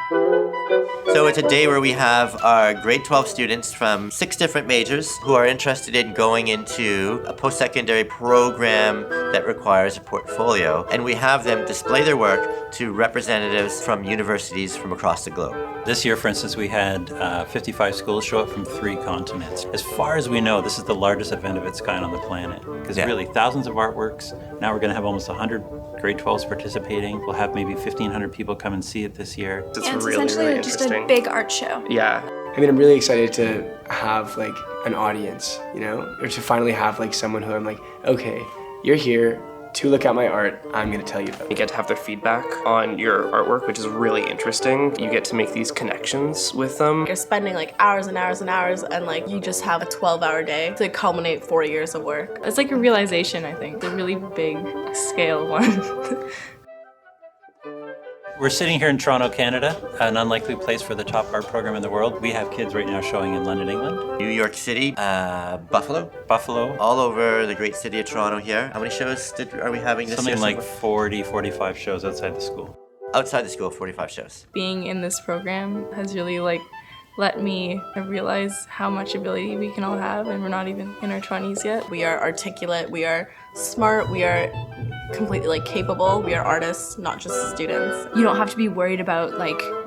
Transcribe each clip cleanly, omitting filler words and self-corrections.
So it's a day where we have our grade 12 students from 6 different majors who are interested in going into a post-secondary program that requires a portfolio, and we have them display their work to representatives from universities from across the globe. This year, for instance, we had 55 schools show up from 3 continents. As far as we know, this is the largest event of its kind on the planet, because really thousands of artworks. Now we're going to have almost 100 grade 12s participating. We'll have maybe 1,500 people come and see it this year. It's really, essentially really just interesting. a big art show. Yeah. I mean, I'm really excited to have like an audience, you know, or to finally have like someone who I'm like, okay, you're here to look at my art, I'm gonna tell you about it. You get to have their feedback on your artwork, which is really interesting. You get to make these connections with them. You're spending like hours and hours and hours, and like you just have a 12-hour day to culminate 4 years of work. It's like a realization, I think, a really big scale one. We're sitting here in Toronto, Canada, an unlikely place for the top art program in the world. We have kids right now showing in London, England. New York City, Buffalo, all over the great city of Toronto here. How many shows are we having this year? Something like 40, 45 shows outside the school. Outside the school, 45 shows. Being in this program has really let me realize how much ability we can all have, and we're not even in our 20s yet. We are articulate, we are smart, we are completely capable, we are artists, not just students. You don't have to be worried about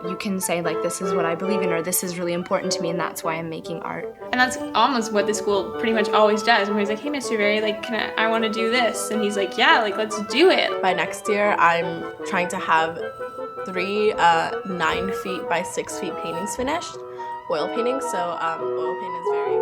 you can say this is what I believe in, or this is really important to me and that's why I'm making art. And that's almost what the school pretty much always does. When he's like, hey Mr. Berry, I want to do this. And he's like, yeah, let's do it. By next year, I'm trying to have 3 9 feet by 6 feet paintings finished. Oil paintings, so oil paint is very...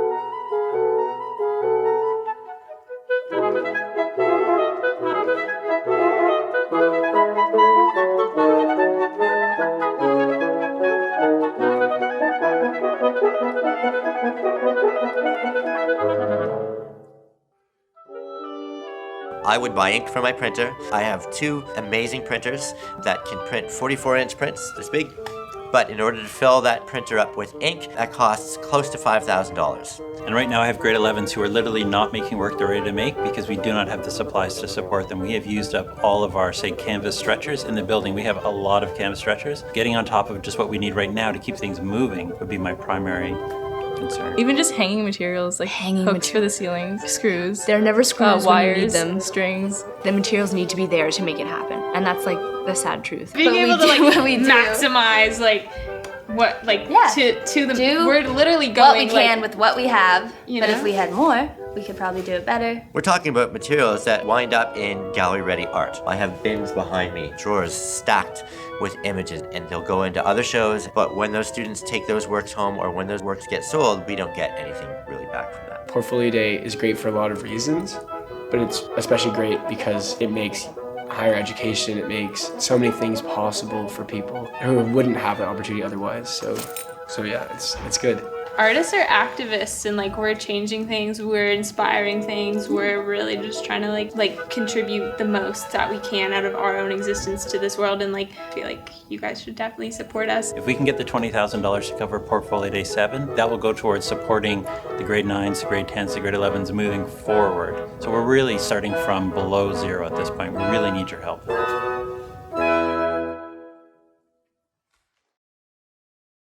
I would buy ink for my printer. I have 2 amazing printers that can print 44-inch prints, this big. But in order to fill that printer up with ink, that costs close to $5,000. And right now I have grade 11s who are literally not making work they're ready to make because we do not have the supplies to support them. We have used up all of our, say, canvas stretchers in the building. We have a lot of canvas stretchers. Getting on top of just what we need right now to keep things moving would be my primary concern. Even just hanging materials, hooks for the ceilings, screws. There are never screws when you need wires, them. strings. The materials need to be there to make it happen, and that's the sad truth. Being able to maximize we're literally going what we can with what we have, but know? if we had more, we could probably do it better. We're talking about materials that wind up in gallery-ready art. I have bins behind me, drawers stacked with images, and they'll go into other shows, but when those students take those works home or when those works get sold, we don't get anything really back from that. Portfolio Day is great for a lot of reasons, but it's especially great because it makes higher education, it makes so many things possible for people who wouldn't have that opportunity otherwise. So yeah, it's good. Artists are activists, and we're changing things, we're inspiring things, we're really just trying to contribute the most that we can out of our own existence to this world, and I feel like you guys should definitely support us. If we can get the $20,000 to cover Portfolio Day 7, that will go towards supporting the grade 9s, the grade 10s, the grade 11s moving forward. So we're really starting from below zero at this point. We really need your help.